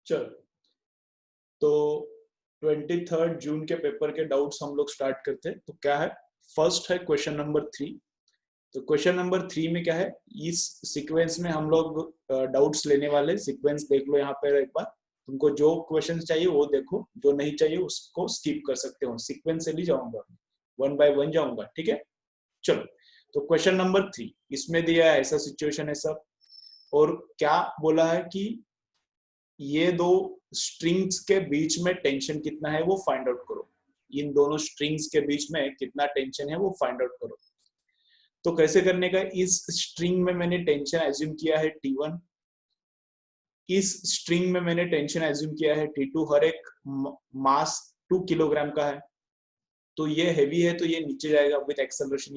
चलो, तो 23 जून के पेपर के डाउट्स हम लोग स्टार्ट करते हैं। तो क्या है, फर्स्ट है क्वेश्चन नंबर 3। तो क्वेश्चन नंबर 3 में क्या है, इस सीक्वेंस में हम लोग डाउट्स लेने वाले। सीक्वेंस देख लो यहाँ पे एक बार, तुमको जो क्वेश्चन चाहिए वो देखो, जो नहीं चाहिए उसको स्किप कर सकते हो। सीक्वेंस से नहीं जाऊंगा, 1 बाय 1 जाऊंगा, ठीक है। चलो, तो क्वेश्चन नंबर 3 इसमें दिया है ऐसा सिचुएशन है सब, और क्या बोला है कि ये दो स्ट्रिंग्स के बीच में टेंशन कितना है वो फाइंड आउट करो। इन दोनों स्ट्रिंग्स के बीच में कितना टेंशन है वो फाइंड आउट करो। तो कैसे करने का, इस स्ट्रिंग में मैंने टेंशन एज्यूम किया है T1, इस स्ट्रिंग में मैंने टेंशन एज्यूम किया है T2। हर एक मास 2 किलोग्राम का है, तो ये हैवी है तो ये नीचे जाएगा विद एक्सेलरेशन।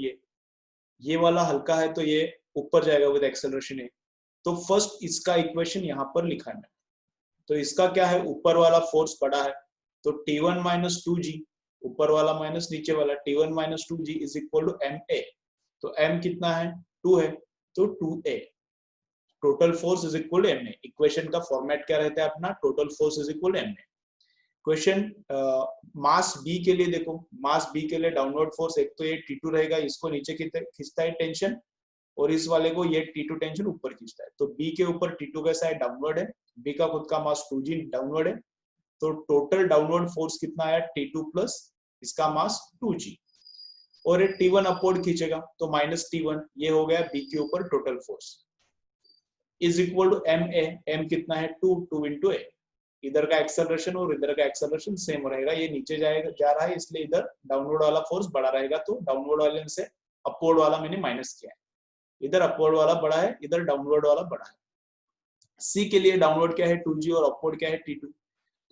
ये वाला हल्का है तो ये ऊपर जाएगा विद एक्सेलरेशन ए। तो फर्स्ट इसका इक्वेशन यहाँ पर लिखा है। तो इसका क्या है, ऊपर वाला फोर्स बड़ा है तो T1 माइनस 2G, ऊपर वाला माइनस नीचे वाला, T1 minus 2G is equal to MA। तो M कितना है, 2 है, तो 2A। Total force is equal to MA। Equation का फॉर्मेट क्या रहता है अपना, total force is equal to MA। Question mass B के लिए देखो, मास बी के लिए डाउनवर्ड फोर्स एक तो ये T2 रहेगा, इसको नीचे खींचता है टेंशन, और इस वाले को ये T2 टेंशन ऊपर खींचता है। तो बी के ऊपर T2 कैसा है, डाउनवर्ड है। बी का खुद का मास 2G डाउनवर्ड है, तो टोटल डाउनवर्ड फोर्स कितना आया, T2 प्लस इसका मास 2G, और ये T1 अपवर्ड खींचेगा तो माइनस T1। ये हो गया बी के ऊपर total force is equal to MA। M कितना है, 2 इंटू A। इधर का एक्सेलरेशन और इधर का एक्सेलरेशन सेम रहेगा, ये नीचे जाएगा जा रहा है इसलिए इधर डाउनवर्ड वाला फोर्स बड़ा रहेगा। तो डाउनवर्ड वाले से अपवर्ड वाला मैंने माइनस किया है, इधर अपवर्ड वाला बड़ा है, इधर डाउनवर्ड वाला बड़ा है। सी के लिए डाउनवर्ड क्या है 2G और अपवर्ड क्या है T2।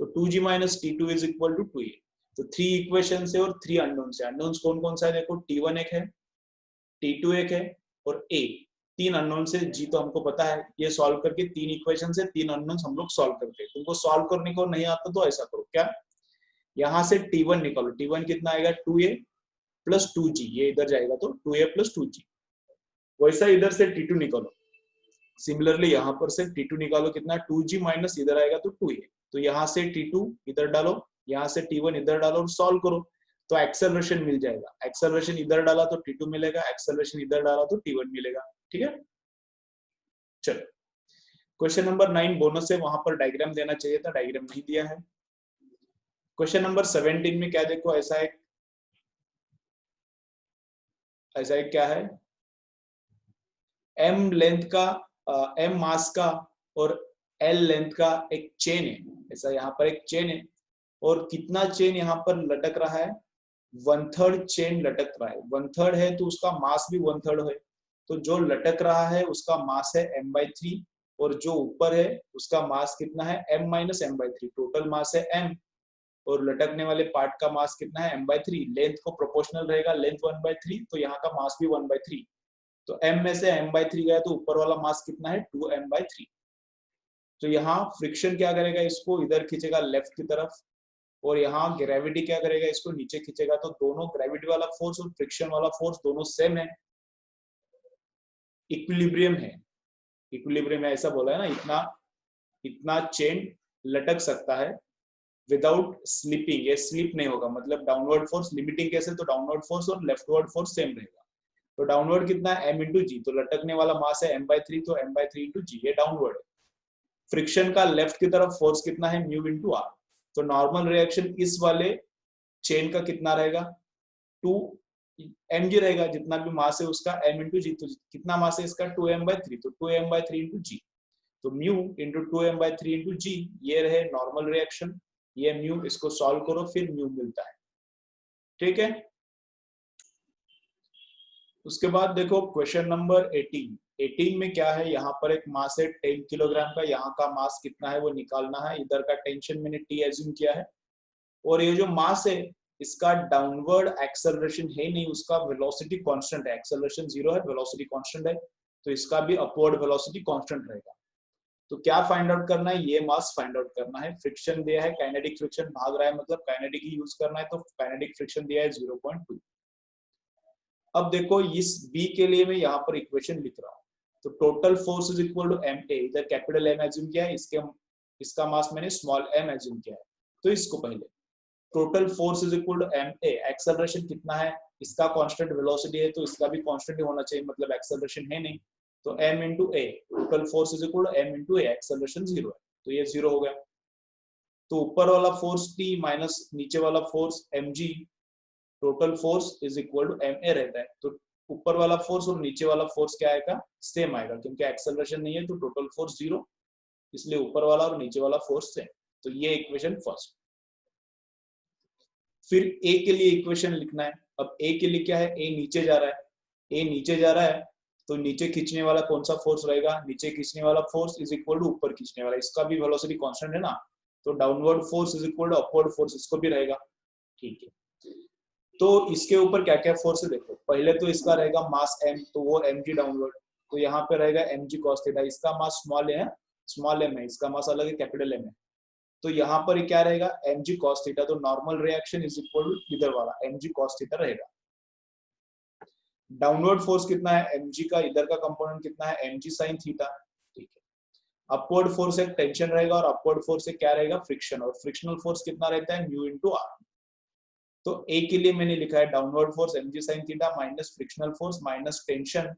तो 2G minus T2 is equal to 2A। तो 3 इक्वेशन से और 3 अननोन से। अननोन्स कौन कौन सा है देखो, T1 एक है, T2 एक है, और A। 3 अननोन से G तो हमको पता है, ये सॉल्व करके 3 इक्वेशन से 3 अननोन्स हम लोग सॉल्व करते हैं। तुमको सॉल्व करने को नहीं आता तो ऐसा करो, क्या, यहाँ से T1 निकालो। T1 कितना आएगा, 2A प्लस 2G, ये इधर जाएगा तो 2A प्लस 2G। वैसा इधर से T2 निकालो, सिमिलरली यहाँ पर से T2 निकालो, कितना 2G माइनस इधर आएगा तो 2A। तो यहाँ से T2 इधर डालो, यहाँ से T1 इधर डालो और सॉल्व करो तो एक्सेलरेशन मिल जाएगा। एक्सेलरेशन इधर डाला तो T2 मिलेगा, एक्सेलरेशन इधर डाला तो T1 मिलेगा, ठीक है। चलो, क्वेश्चन नंबर 9 बोनस है, वहां पर डायग्राम देना चाहिए था, डायग्राम नहीं दिया है। क्वेश्चन नंबर 17 में क्या देखो, ऐसा एक क्या है, M लेंथ का, M मास का और L लेंथ का एक चेन है। ऐसा यहाँ पर एक चेन है, और कितना चेन यहाँ पर लटक रहा है, 1/3 चेन लटक रहा है। 1/3 है तो उसका मास भी 1/3 है। तो जो लटक रहा है उसका मास है M/3, और जो ऊपर है उसका मास कितना है, M minus M/3। Total mass है M, और लटकने वाले पार्ट का मास कितना है, M/3। लेंथ को प्रोपोर्शनल रहेगा, लेंथ 1/3, तो यहाँ का मास भी 1/3। तो M में से M/3 गया तो ऊपर वाला मास कितना है, 2M/3। तो यहाँ फ्रिक्शन क्या करेगा, इसको इधर खींचेगा लेफ्ट की तरफ, और यहाँ ग्रेविटी क्या करेगा, इसको नीचे खींचेगा। तो दोनों ग्रेविटी वाला फोर्स और फ्रिक्शन वाला फोर्स दोनों सेम है, इक्विलिब्रियम है। इक्विलिब्रियम है ऐसा बोला है ना, इतना इतना चेन लटक सकता है विदाउट स्लिपिंग। ये स्लिप नहीं होगा, मतलब डाउनवर्ड फोर्स लिमिटिंग कैसे, तो डाउनवर्ड फोर्स और लेफ्टवर्ड फोर्स सेम रहेगा। तो डाउनवर्ड कितना है, M इंटू जी, तो लटकने वाला मास है M/3, तो M/3 इंटू जी, ये डाउनवर्ड है। फ्रिक्शन का लेफ्ट की तरफ फोर्स कितना है, म्यू इंटू आर। तो नॉर्मल रिएक्शन इस वाले चेन का कितना रहेगा, 2mg रहेगा, जितना भी मास है उसका m इंटू जी। तो कितना मास है इसका, 2m/3, तो 2m/3 इंटू जी। तो म्यू इंटू 2m/3 इंटू जी, ये रहे नॉर्मल रिएक्शन। ये म्यू, इसको सॉल्व करो फिर म्यू मिलता है, ठीक है। उसके बाद देखो क्वेश्चन नंबर 18 में क्या है, यहाँ पर एक मास है 10 किलोग्राम का, यहाँ का मास कितना है वो निकालना है। इधर का टेंशन मैंने T एज्यूम किया है, और ये जो मास है इसका डाउनवर्ड एक्सेलरेशन है नहीं, उसका वेलोसिटी कांस्टेंट है। एक्सेलरेशन 0 है, वेलोसिटी कांस्टेंट है, तो इसका भी अपवर्ड वेलोसिटी कांस्टेंट रहेगा। तो क्या फाइंड आउट करना है, ये मास फाइंड आउट करना है। फ्रिक्शन दिया है, काइनेटिक फ्रिक्शन भाग रहा है, मतलब काइनेटिक ही यूज करना है, तो काइनेटिक फ्रिक्शन दिया है 0.2। अब देखो इस बी के लिए मैं यहाँ पर इक्वेशन लिख रहा हूँ। तो total force is equal to MA, इधर कैपिटल M एज्यूम किया है, इसके इसका मास मैंने स्मॉल m एज्यूम किया है। तो इसको पहले total force is equal to ma, acceleration कितना है, इसका कांस्टेंट वेलोसिटी है तो इसका भी कांस्टेंट ही होना चाहिए, मतलब एक्सेलरेशन है नहीं, तो m into a, total force is equal to m into a, acceleration 0 है तो ये 0 हो गया। तो ऊपर वाला फोर्स T माइनस नीचे वाला force mg, total force is equal to ma रहता है, तो ऊपर वाला फोर्स और नीचे वाला फोर्स क्या आएगा, सेम आएगा, क्योंकि एक्सेलरेशन नहीं है तो टोटल फोर्स 0, इसलिए ऊपर वाला और नीचे वाला फोर्स सेम। तो ये इक्वेशन फर्स्ट। फिर ए के लिए इक्वेशन लिखना है। अब ए के लिए क्या है, ए नीचे जा रहा है, ए नीचे जा रहा है तो नीचे खींचने वाला कौन सा फोर्स रहेगा, नीचे खींचने वाला फोर्स इज इक्वल टू ऊपर खींचने वाला, इसका भी वेलोसिटी कांस्टेंट है ना, तो downward force is equal to upward force, इसको भी रहेगा। ठीक है, तो इसके ऊपर क्या क्या फोर्स है देखो, पहले तो इसका रहेगा मास m, तो वो mg डाउनवर्ड, तो यहाँ पे रहेगा mg cos थीटा, इसका मास स्मॉल है, स्मॉल m है, इसका मास अलग है, कैपिटल M है, तो यहाँ पर क्या रहेगा mg cos थीटा, तो normal reaction is equal to इधर वाला mg cos थीटा रहेगा। डाउनवर्ड फोर्स कितना है mg का, इधर का कंपोनेंट कितना है mg sin थीटा। ठीक है, अपवर्ड फोर्स एक टेंशन रहेगा और अपवर्ड फोर्स से क्या रहेगा, फ्रिक्शन, और फ्रिक्शनल फोर्स कितना रहता है म्यू इंटू आर। तो ए के लिए मैंने लिखा है downward force mg sin theta minus frictional force minus tension,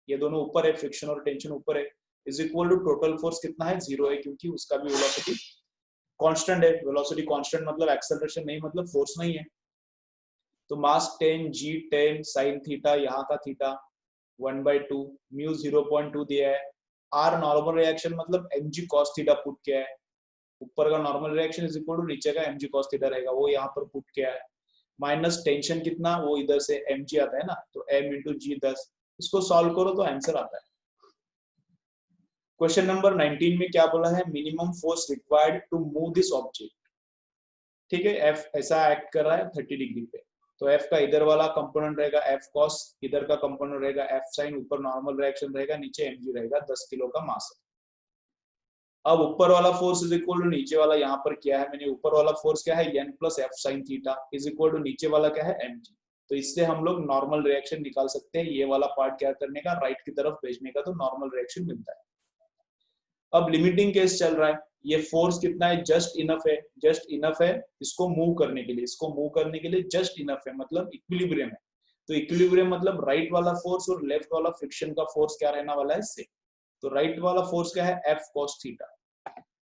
ये दोनों ऊपर है, फ्रिक्शन और टेंशन ऊपर है, is equal to total force कितना है 0 है, क्योंकि उसका भी वेलोसिटी कांस्टेंट है, वेलोसिटी कांस्टेंट मतलब एक्सेलरेशन नहीं, मतलब फोर्स नहीं है। तो मास 10 g 10 sin थीटा, यहाँ का थीटा 1/2, म्यू 0.2 दिया है, आर नॉर्मल रिएक्शन मतलब mg cos थीटा पुट किया है, ऊपर का normal reaction is equal to नीचे का mg cos थीटा रहेगा, वो यहाँ पर पुट किया है, माइनस टेंशन कितना, वो इधर से mg आता है ना, तो m इंटू जी 10, इसको सॉल्व करो तो आंसर आता है। क्वेश्चन नंबर 19 में क्या बोला है, minimum force required to move this object. ठीक है, F ऐसा एक्ट कर रहा है 30 डिग्री पे, तो F का इधर वाला कंपोनेंट रहेगा F cos, इधर का कंपोनेंट रहेगा F sin, ऊपर नॉर्मल रिएक्शन रहेगा, नीचे mg रहेगा, 10 किलो का मास है। अब ऊपर वाला फोर्स इज इक्वल टू नीचे वाला, यहाँ पर क्या है मैंने, ऊपर वाला फोर्स क्या है n plus F sine theta is equal to नीचे वाला क्या है mg, तो इससे हम लोग नॉर्मल रिएक्शन निकाल सकते हैं, ये वाला पार्ट क्या करने का, राइट की तरफ भेजने का, तो नॉर्मल रिएक्शन मिलता है। अब लिमिटिंग केस चल रहा है, ये फोर्स कितना है, जस्ट इनफ है, जस्ट इनफ है इसको मूव करने के लिए, इसको मूव करने के लिए जस्ट इनफ है, मतलब इक्विलिब्रियम है, तो इक्विलिब्रियम मतलब राइट वाला फोर्स और लेफ्ट वाला फ्रिक्शन का फोर्स क्या रहने वाला है, सेम। तो राइट वाला फोर्स क्या है F cos थीटा,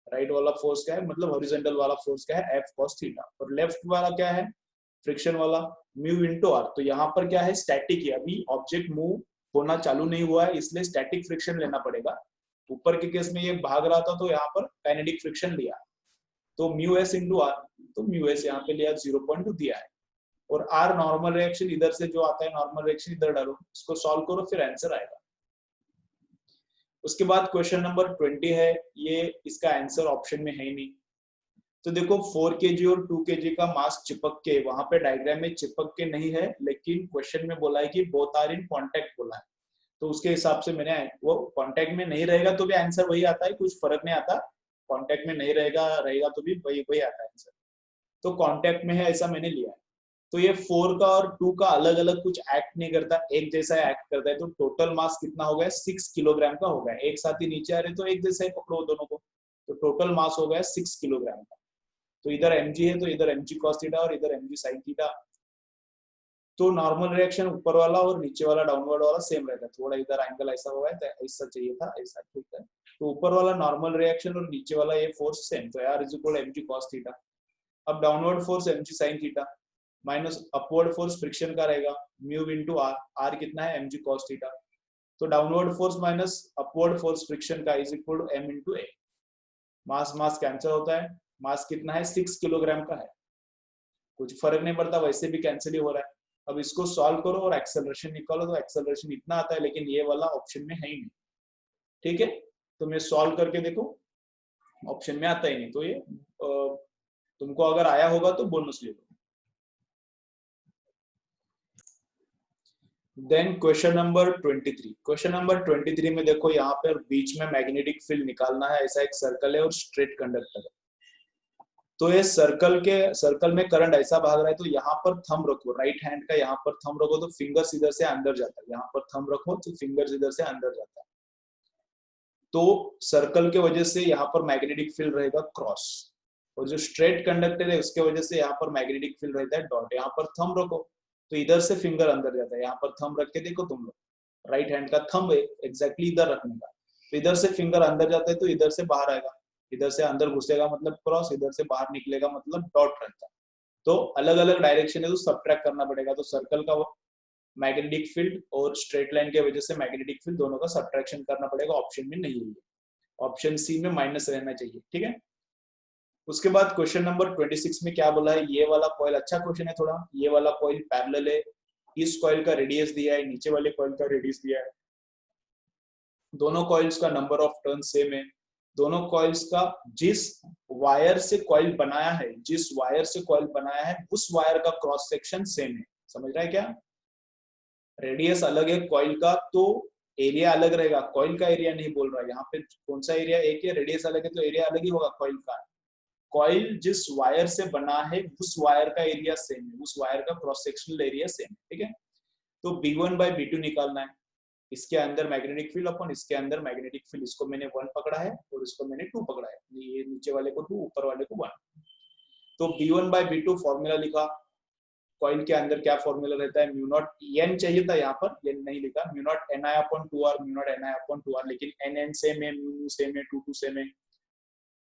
राइट वाला फोर्स क्या है, मतलब हॉरिजॉन्टल वाला फोर्स क्या है F cos थीटा, और लेफ्ट वाला क्या है फ्रिक्शन वाला म्यू इंटू आर। तो यहाँ पर क्या है, स्टैटिक है, अभी ऑब्जेक्ट मूव होना चालू नहीं हुआ है, इसलिए स्टैटिक फ्रिक्शन लेना पड़ेगा। ऊपर के केस में ये भाग रहा था तो यहाँ पर काइनेटिक फ्रिक्शन लिया, तो म्यू एस इंटू आर, तो म्यू एस यहाँ पे लिया 0.2 दिया है, और आर नॉर्मल रिएक्शन इधर से जो आता है, नॉर्मल रिएक्शन इधर डालो, इसको सॉल्व करो फिर आंसर आएगा। उसके बाद क्वेश्चन नंबर 20 है, ये इसका आंसर ऑप्शन में है ही नहीं। तो देखो 4 kg और 2 kg का मास चिपक के, वहां पे डायग्राम में चिपक के नहीं है, लेकिन क्वेश्चन में बोला है कि बोथ आर इन कांटेक्ट बोला है, तो उसके हिसाब से मैंने, वो कांटेक्ट में नहीं रहेगा तो भी आंसर वही आता है, कुछ फर्क नहीं आता, कांटेक्ट में नहीं रहेगा रहेगा तो भी वही वही आता है आंसर, तो कांटेक्ट में है ऐसा मैंने लिया है। तो ये 4 का और 2 का अलग अलग कुछ एक्ट नहीं करता, एक जैसा एक्ट करता है, तो टोटल मास कितना हो गया 6 किलोग्राम का हो गया, एक साथ ही नीचे आ रहे तो एक जैसा ही पकड़ो दोनों को, तो टोटल मास हो गया 6 किलोग्राम का। तो इधर mg है तो इधर mg cos थीटा और इधर mg sin थीटा, तो नॉर्मल रिएक्शन ऊपर वाला और नीचे वाला डाउनवर्ड वाला सेम रहता है, थोड़ा इधर एंगल ऐसा हुआ है तो ऐसा चाहिए था, ऐसा ठीक है, तो ऊपर वाला नॉर्मल रिएक्शन और नीचे वाला ये फोर्स सेम, तो r is equal mg cos theta. अब downward force mg sin theta minus upward force friction का रहेगा म्यू इंटू आर, आर कितना है mg cos थीटा, तो downward force minus upward force friction का is equal to m into a, mass mass cancel होता है, मास कितना है 6 किलोग्राम का है, कुछ फर्क नहीं पड़ता, वैसे भी कैंसिल ही हो रहा है। अब इसको सॉल्व करो और एक्सेलरेशन निकालो, तो एक्सेलरेशन इतना आता है, लेकिन ये वाला ऑप्शन में है ही नहीं। ठीक है, तो मैं सॉल्व करके देखो, ऑप्शन में आता ही नहीं, तो ये तुमको अगर आया होगा तो बोनस ले लो। Then question number 23, question number 23 में देखो, यहाँ पर बीच में मैग्नेटिक फील्ड निकालना है, ऐसा एक सर्कल है और स्ट्रेट कंडक्टर है, तो ये सर्कल में करंट ऐसा भाग रहा है, तो यहाँ पर थंब रखो, राइट हैंड का यहाँ पर थंब रखो तो फिंगर्स इधर से अंदर जाता है, यहाँ पर थंब रखो तो फिंगर्स इधर से अंदर जाता है। तो सर्कल के वजह से यहाँ पर मैग्नेटिक फील्ड रहेगा क्रॉस, और जो स्ट्रेट कंडक्टर है उसके वजह से यहाँ पर मैग्नेटिक फील्ड रहता है डॉट। यहाँ पर थंब रखो तो इधर से फिंगर अंदर जाता है, यहाँ पर थंब रख के देखो तुम लोग, राइट हैंड का थंब है एग्जैक्टली इधर रखने का, तो इधर से फिंगर अंदर जाता है तो इधर से बाहर आएगा, इधर से अंदर घुसेगा मतलब क्रॉस, इधर से बाहर निकलेगा मतलब डॉट रहता है। तो अलग अलग डायरेक्शन है तो सब्ट्रैक्ट करना पड़ेगा, तो सर्कल का मैग्नेटिक फील्ड और स्ट्रेट लाइन के वजह से मैग्नेटिक फील्ड दोनों का सब्ट्रैक्शन करना पड़ेगा, ऑप्शन में नहीं है, ऑप्शन सी में माइनस रहना चाहिए, ठीक है। उसके बाद क्वेश्चन नंबर 26 में क्या बोला है, ये वाला कॉइल अच्छा क्वेश्चन है थोड़ा, ये वाला कॉइल पैरेलल है, इस कॉइल का रेडियस दिया है, नीचे वाले कॉइल का रेडियस दिया है, दोनों कॉइल्स का नंबर ऑफ टर्न सेम है, दोनों कॉइल्स का जिस वायर से कॉइल बनाया है, जिस वायर से कॉइल बनाया है उस वायर का क्रॉस सेक्शन सेम है, समझ रहा है क्या। रेडियस अलग है कॉइल का तो एरिया अलग रहेगा, कॉइल का एरिया नहीं बोल रहा है यहाँ पे, कौन सा एरिया एक है, रेडियस अलग है तो एरिया अलग ही होगा कॉइल का। कॉइल जिस वायर से बना है उस वायर का एरिया सेम है, उस वायर का क्रॉस सेक्शनल एरिया सेम है, ठीक है। तो B1 बाई B2 निकालना है, इसके अंदर मैग्नेटिक फील्ड अपन इसके अंदर मैग्नेटिक फील्ड, इसको मैंने 1 पकड़ा है और इसको मैंने 2 पकड़ा है, ये नीचे वाले को 2 ऊपर वाले को 1। तो B1 बाई B2 फॉर्मूला लिखा, कॉइल के अंदर क्या फॉर्मूला रहता है, म्यू नॉट एन चाहिए था यहाँ पर एन नहीं लिखा, mu not an I upon 2r, mu not an I upon 2r, लेकिन एन एन सेम है, म्यू सेम है, 2 सेम है,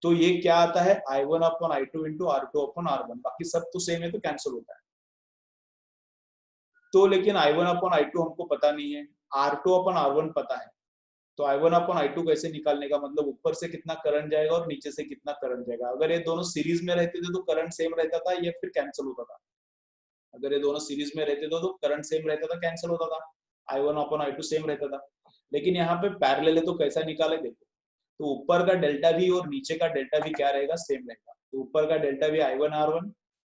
तो ये क्या आता है I1 upon I2 into R2 upon R1, बाकी सब तो सेम है तो कैंसिल होता है। तो लेकिन I1 अपॉन I2 हमको पता नहीं है, R2 अपॉन R1 पता है, तो I1 अपॉन I2 कैसे निकालने का, मतलब ऊपर से कितना करंट जाएगा और नीचे से कितना करंट जाएगा। अगर ये दोनों सीरीज में रहते थे तो करंट सेम रहता था, ये फिर कैंसिल होता था, अगर ये दोनों सीरीज में रहते थे तो करंट सेम रहता था, कैंसिल होता था, I1 अपॉन I2 सेम रहता था। लेकिन यहाँ पे पैरेलल है तो कैसा निकाले देखो, तो ऊपर का डेल्टा भी और नीचे का डेल्टा भी क्या रहेगा, सेम रहेगा, तो ऊपर का डेल्टा भी I1 R1,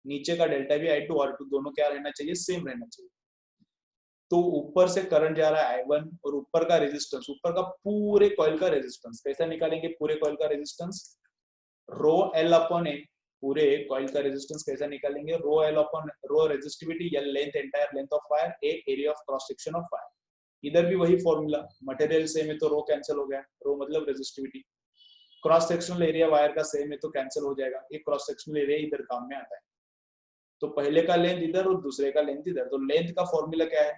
नीचे का डेल्टा भी I2 R2, दोनों क्या रहना चाहिए, सेम रहना चाहिए। तो ऊपर से करंट जा रहा है I1 और ऊपर का रेजिस्टेंस, ऊपर का पूरे कॉइल का रेजिस्टेंस कैसा निकालेंगे, पूरे कॉइल का रेजिस्टेंस रो एल अपॉन ए, पूरे कॉइल का रेजिस्टेंस कैसा निकालेंगे, rho L upon rho resistivity, L length entire length of wire, A area of cross section of wire. इधर भी वही फॉर्मूला, मटेरियल सेम है तो रो कैंसिल हो गया, रो मतलब resistivity, cross sectional area wire का सेम है तो कैंसिल हो जाएगा, ये क्रॉस सेक्शनल एरिया इधर काम में आता है, तो पहले का लेंथ इधर और दूसरे का लेंथ इधर, तो लेंथ का फॉर्मूला क्या है,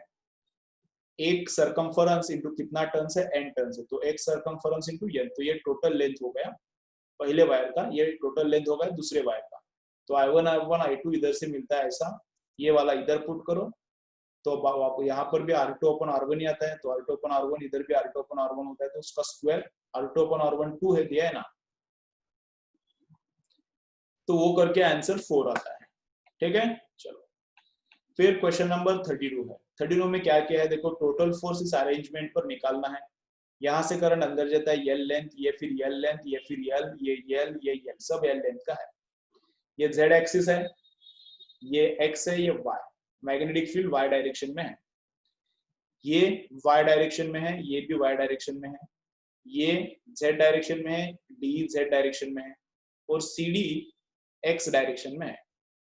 एक सरकमफरेंस इंटू कितना टर्न्स है, एन टर्न्स है, तो एक सरकमफरेंस इंटू एन, तो ये टोटल लेंथ हो गया पहले वायर का, ये टोटल लेंथ हो गया दूसरे वायर का। तो I1 I1 I2 इधर से मिलता है ऐसा, ये वाला इधर पुट करो तो आपको यहाँ पर भी R2 अपॉन R1 ही आता है, तो R2 अपॉन R1 इधर भी R2 अपॉन R1 होता है, तो उसका स्क्वायर R2 अपॉन R1 2 है, दिया है ना, तो वो करके आंसर 4 आता है, ठीक है। चलो फिर क्वेश्चन नंबर 32 है, 32 में क्या किया है देखो, टोटल फोर्स इस अरेंजमेंट पर निकालना है, यहाँ से करंट अंदर जाता है L लेंथ, ये फिर L लेंथ, ये फिर L, ये L, ये L, सब L लेंथ का है, ये Z एक्सिस है, ये X है, ये Y, magnetic field Y direction में है, ये Y डायरेक्शन में है, ये भी Y डायरेक्शन में है, ये Z डायरेक्शन में है, D Z डायरेक्शन में है, और CD X डायरेक्शन में है,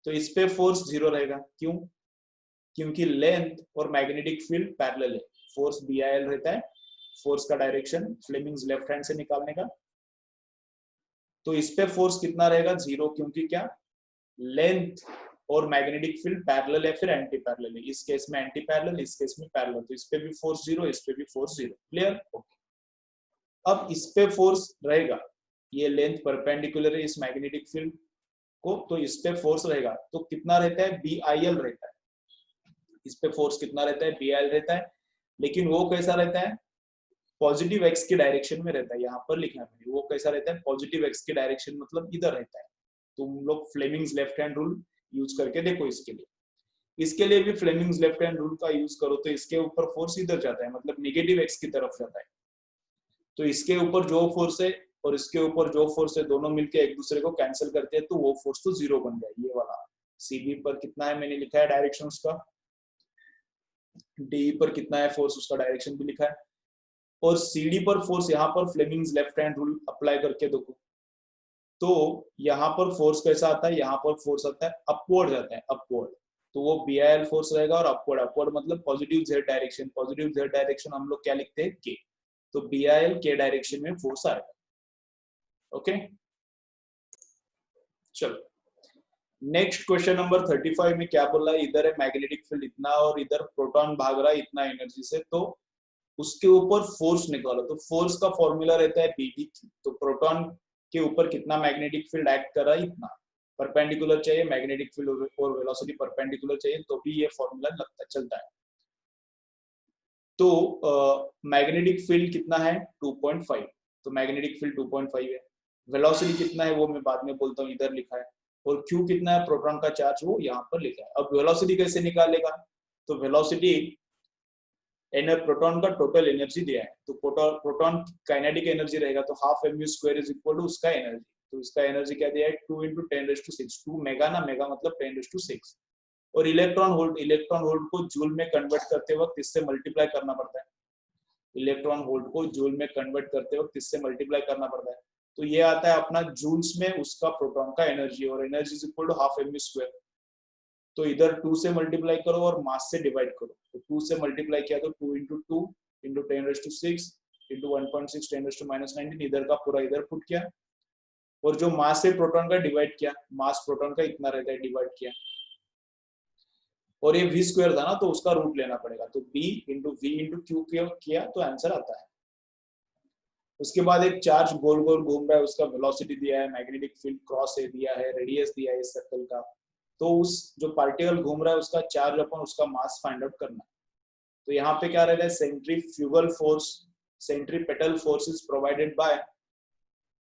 तो इस पे फोर्स 0 रहेगा, क्यों, क्योंकि लेंथ और मैग्नेटिक फील्ड पैरेलल है, फोर्स BIL रहता है, फोर्स का डायरेक्शन फ्लेमिंग्स लेफ्ट हैंड से निकालने का, तो इस पे फोर्स कितना रहेगा, 0, क्योंकि क्या, लेंथ और मैग्नेटिक फील्ड पैरेलल है, फिर एंटी पैरेलल है, इस केस में एंटी पैरेलल, इस केस में पैरेलल, तो इस पे भी फोर्स 0, इस पे भी फोर्स 0, क्लियर, ओके। अब इस पे फोर्स रहेगा, ये लेंथ परपेंडिकुलर है इस मैग्नेटिक फील्ड को, तो इस पे फोर्स रहेगा, तो कितना रहता है, BIL रहता है, इस पे फोर्स कितना रहता है, BIL रहता है, लेकिन वो कैसा रहता है, पॉजिटिव एक्स की डायरेक्शन में रहता है, यहाँ पर लिखना है वो कैसा रहता है, पॉजिटिव एक्स की डायरेक्शन मतलब इधर रहता है, तुम लोग Fleming's left hand rule use करके देखो, इसके लिए भी फ्लेमिंग्स लेफ्ट हैंड रूल का यूज करो, तो इसके ऊपर फोर्स इधर जाता है, मतलब निगेटिव एक्स की तरफ जाता है, तो इसके ऊपर जो फोर्स है और इसके ऊपर जो फोर्स है दोनों मिलके एक दूसरे को कैंसिल करते हैं, तो वो फोर्स तो 0 बन गया, ये वाला। CB पर कितना है मैंने लिखा है डायरेक्शन उसका, DE पर कितना है फोर्स उसका डायरेक्शन भी लिखा है, और CD पर फोर्स, यहाँ पर Fleming's left hand rule apply करके देखो, तो यहाँ पर फोर्स कैसा आता है, यहाँ पर फोर्स आता है अपवर्ड जाता है, अपवर्ड, तो वो BIL फोर्स रहेगा, और अपवर्ड, अपवर्ड मतलब positive Z direction, positive Z direction हम लोग क्या लिखते हैं, K, तो BIL के डायरेक्शन में फोर्स आएगा। ओके, चलो नेक्स्ट क्वेश्चन नंबर 35 में क्या बोला है, इधर है मैग्नेटिक फील्ड इतना और इधर प्रोटॉन भाग रहा है इतना एनर्जी से, तो उसके ऊपर फोर्स निकालो। तो फोर्स का फॉर्मूला रहता है BV। तो प्रोटॉन के ऊपर कितना मैग्नेटिक फील्ड एक्ट कर रहा है इतना, परपेंडिकुलर चाहिए मैग्नेटिक फील्ड और वेलोसिटी परपेंडिकुलर चाहिए तो भी ये फॉर्मूला लगता चलता है। तो मैग्नेटिक फील्ड कितना है 2.5, तो मैग्नेटिक फील्ड 2.5 है। वेलोसिटी कितना है वो मैं बाद में बोलता हूँ, इधर लिखा है। और Q कितना है प्रोटॉन का चार्ज वो यहाँ पर लिखा है। अब वेलोसिटी कैसे निकालेगा, तो वेलोसिटी प्रोटॉन का टोटल एनर्जी दिया है, तो प्रोटॉन काइनेटिक एनर्जी रहेगा तो half mv² is equal to उसका एनर्जी। तो इसका एनर्जी क्या दिया है 2 × 10⁶, 2 मेगा ना, मेगा मतलब 10⁶। और इलेक्ट्रॉन वोल्ट को जूल में कन्वर्ट करते वक्त इससे मल्टीप्लाई करना पड़ता है। इलेक्ट्रॉन वोल्ट को जूल में कन्वर्ट करते वक्त इससे मल्टीप्लाई करना पड़ता है। तो ये आता है अपना जूल्स में उसका प्रोटॉन का एनर्जी, और energy is equal to half mv²। तो इधर 2 से मल्टीप्लाई करो और मास से डिवाइड करो। तो 2 से मल्टीप्लाई किया तो 2 × 2 × 10⁶ × 1.6 10⁻⁻19, इधर का पूरा इधर पुट किया। और जो मास है प्रोटॉन का डिवाइड किया, मास प्रोटॉन का इतना रहता है डिवाइड किया, और ये v² था ना तो उसका रूट लेना पड़ेगा। तो B × V × Q किया तो आंसर आता है। उसके बाद एक चार्ज गोल गोल घूम रहा है, उसका वेलोसिटी दिया है, मैग्नेटिक फील्ड क्रॉस ए दिया है, रेडियस दिया है इस सर्कल का। तो उस जो पार्टिकल घूम रहा है उसका चार्ज अपन उसका मास फाइंड आउट करना है। तो यहाँ पे क्या रहता है centrifugal force, centripetal force is provided by,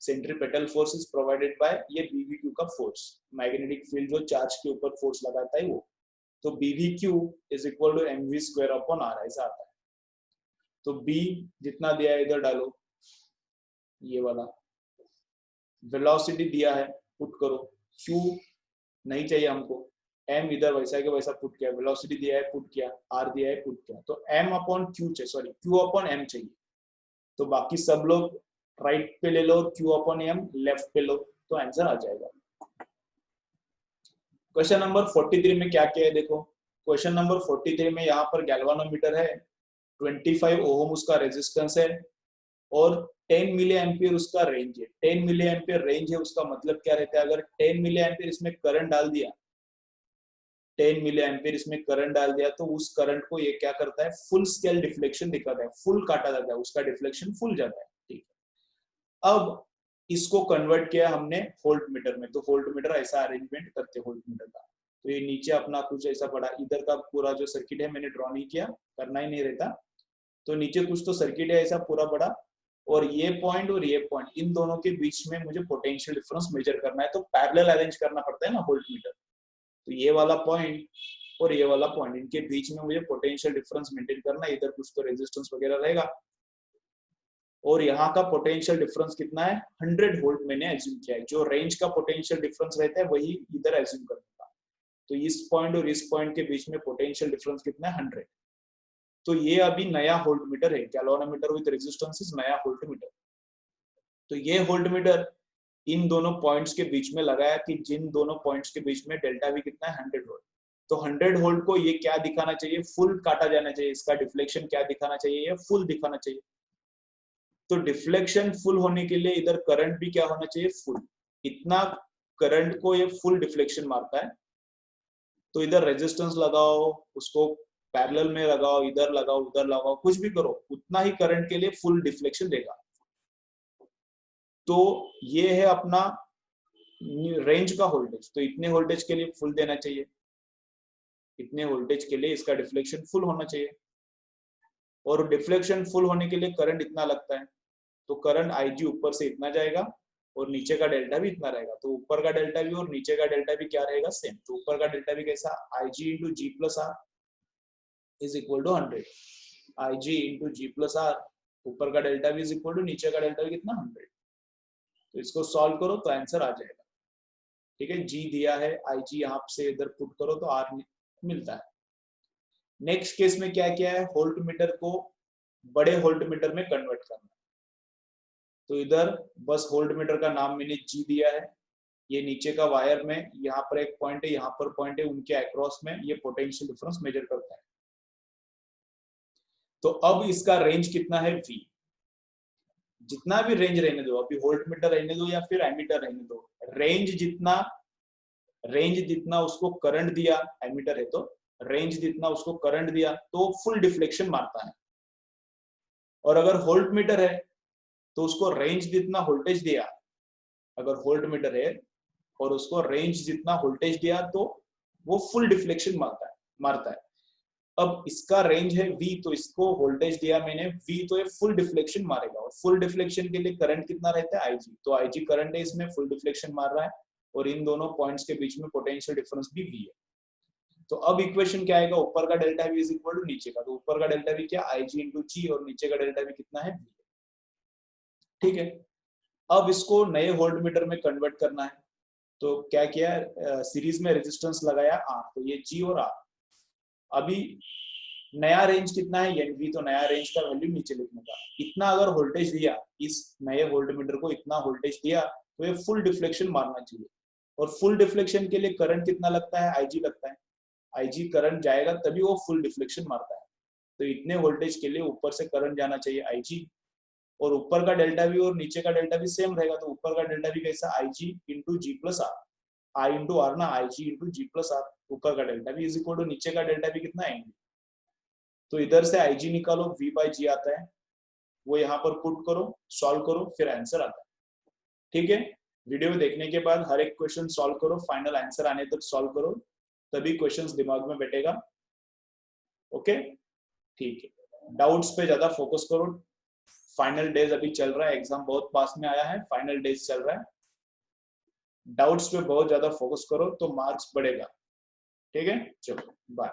centripetal force is provided by ये BVQ का फोर्स, मैग्नेटिक फील्ड जो चार्ज के ऊपर फोर्स लगाता है वो। तो BVQ is equal to mv² upon r ऐसा आता है। तो B जितना दिया है इधर डालो, ये वाला वेलोसिटी दिया है पुट करो, Q नहीं चाहिए हमको, M इधर वैसा के वैसा पुट किया, वेलोसिटी दिया है पुट किया, R दिया है पुट किया, तो M अपॉन Q चाहिए, सॉरी Q अपॉन M चाहिए। तो बाकी सब लोग राइट पे ले लो, Q अपॉन M लेफ्ट पे लो, तो आंसर आ जाएगा। क्वेश्चन नंबर 43 में क्या किया है देखो, क्वेश्चन नंबर 43 में यहाँ पर गैल्वानोमीटर है, 25 ओम उसका रेजिस्टेंस है और 10 मिली एम्पियर उसका रेंज है। 10 मिली एम्पियर रेंज है, उसका मतलब क्या रहता है, अगर 10 मिली एम्पियर इसमें करंट डाल दिया, 10 मिली एम्पियर इसमें करंट डाल दिया तो उस करंट को ये क्या करता है फुल स्केल डिफ्लेक्शन दिखाता है, फुल काटा जाता है, उसका डिफ्लेक्शन फुल जाता है। ठीक है, अब इसको कन्वर्ट किया हमने वोल्ट मीटर में, तो वोल्ट मीटर ऐसा अरेंजमेंट करते वोल्ट मीटर का। तो ये नीचे अपना कुछ ऐसा पड़ा, इधर का पूरा जो सर्किट है मैंने ड्रॉ नहीं किया, करना ही नहीं रहता। तो नीचे कुछ तो सर्किट है ऐसा पूरा बड़ा, और ये पॉइंट और ये पॉइंट, इन दोनों के बीच में मुझे पोटेंशियल डिफरेंस मेजर करना है, तो पैरेलल अरेंज करना पड़ता है ना वोल्ट मीटर। तो ये वाला पॉइंट और ये वाला पॉइंट, इनके बीच में मुझे पोटेंशियल डिफरेंस मेंटेन करना है। इधर कुछ तो रेजिस्टेंस वगैरह रहेगा, और यहाँ का पोटेंशियल डिफरेंस कितना है 100 वोल्ट मैंने एज्यूम किया है। जो रेंज का पोटेंशियल डिफरेंस रहता है वही इधर एज्यूम करने का। तो इस पॉइंट और इस पॉइंट के बीच में पोटेंशियल डिफरेंस कितना है 100। तो ये अभी नया वोल्ट मीटर है, गैल्वानोमीटर विद रेजिस्टेंस इज नया वोल्ट मीटर। तो ये वोल्ट मीटर इन दोनों पॉइंट्स के बीच में लगाया कि जिन दोनों पॉइंट्स के बीच में डेल्टा वी कितना है 100 वोल्ट। तो 100 वोल्ट को ये क्या दिखाना चाहिए, फुल काटा जाना चाहिए, इसका डिफ्लेक्शन क्या दिखाना चाहिए, ये फुल दिखाना चाहिए। तो डिफ्लेक्शन फुल होने के लिए इधर करंट भी क्या होना चाहिए फुल, इतना करंट को ये फुल डिफ्लेक्शन मारता है। तो इधर रेजिस्टेंस लगाओ, उसको पैरेलल में लगाओ, इधर लगाओ उधर लगाओ, कुछ भी करो, उतना ही करंट के लिए फुल डिफ्लेक्शन देगा। तो ये है अपना रेंज का वोल्टेज, तो इतने वोल्टेज के लिए फुल देना चाहिए, इतने वोल्टेज के लिए इसका डिफ्लेक्शन फुल होना चाहिए। और डिफ्लेक्शन फुल होने के लिए करंट इतना लगता है, तो करंट IG ऊपर से इतना जाएगा और नीचे का डेल्टा भी इतना रहेगा। तो ऊपर का डेल्टा भी और नीचे का डेल्टा भी क्या रहेगा सेम। तो ऊपर का डेल्टा भी कैसा IG × G + R is equal to 100, IG × G + R, ऊपर का डेल्टा भी इज इक्वल टू नीचे का डेल्टा भी कितना 100। तो इसको सॉल्व करो तो आंसर आ जाएगा। ठीक है, G दिया है, IG यहाँ से इधर पुट करो तो R मिलता है। नेक्स्ट केस में क्या किया है, वोल्ट मीटर को बड़े वोल्ट मीटर में कन्वर्ट करना। तो इधर बस वोल्ट मीटर का नाम मैंने G दिया है, ये नीचे का वायर में यहाँ पर एक पॉइंट है, यहाँ पर पॉइंट है, उनके अक्रॉस में ये पोटेंशियल डिफरेंस मेजर करता है। तो अब इसका रेंज कितना है V, जितना भी रेंज रहने दो, अभी वोल्ट मीटर रहने दो या फिर एमीटर रहने दो, रेंज जितना उसको करंट दिया, एमीटर है तो रेंज जितना उसको करंट दिया तो फुल डिफ्लेक्शन मारता है। और अगर वोल्ट मीटर है तो उसको रेंज जितना वोल्टेज दिया, अगर वोल्ट मीटर है और उसको रेंज जितना वोल्टेज दिया तो वो फुल डिफ्लेक्शन मारता है। अब इसका रेंज है V, तो इसको वोल्टेज दिया मैंने V, तो ये फुल डिफ्लेक्शन मारेगा। और फुल डिफ्लेक्शन के लिए करंट कितना रहता है, IG, तो IG करंट है, इसमें फुल डिफ्लेक्शन मार रहा है और इन दोनों पॉइंट्स के बीच में पोटेंशियल डिफरेंस भी V है। तो अब इक्वेशन क्या आएगा, ऊपर का delta V is equal to नीचे का, तो ऊपर का डेल्टा V क्या, IG इंटू G, और नीचे का डेल्टा V कितना है, V। ठीक है, अब इसको नए वोल्ट मीटर में कन्वर्ट करना है, तो क्या किया, सीरीज में रेजिस्टेंस लगाया R, तो ये G और R। अभी नया रेंज कितना है, NV, तो नया रेंज का वैल्यू नीचे लिखने का, इतना अगर वोल्टेज दिया, इस नए वोल्ट मीटर को इतना वोल्टेज दिया तो ये फुल डिफ्लेक्शन मारना चाहिए। और फुल डिफ्लेक्शन के लिए करंट कितना लगता है, IG लगता है। IG करंट जाएगा तभी वो फुल डिफ्लेक्शन मारता है। तो इतने वोल्टेज के लिए ऊपर से करंट जाना चाहिए IG, और ऊपर का डेल्टा V और नीचे का डेल्टा V सेम रहेगा, तो ऊपर का डेल्टा V कैसा, IG into G plus R, I into R ना, IG into G plus R, ऊपर का delta V is equal to नीचे का डेल्टा V कितना है, तो इधर से IG निकालो, V बाई G आता है, वो यहाँ पर पुट करो, सॉल्व करो, फिर आंसर आता है। ठीक है, वीडियो देखने के बाद हर एक क्वेश्चन सॉल्व करो, फाइनल आंसर आने तक सॉल्व करो, तभी क्वेश्चंस दिमाग में बैठेगा। ओके, ठीक है, डाउट्स पे ज्यादा फोकस करो, फाइनल डेज अभी चल रहा है, एग्जाम बहुत पास में आया है, फाइनल डेज चल रहा है, डाउट्स पे बहुत ज्यादा फोकस करो तो मार्क्स बढ़ेगा। ठीक है, चलो बाय।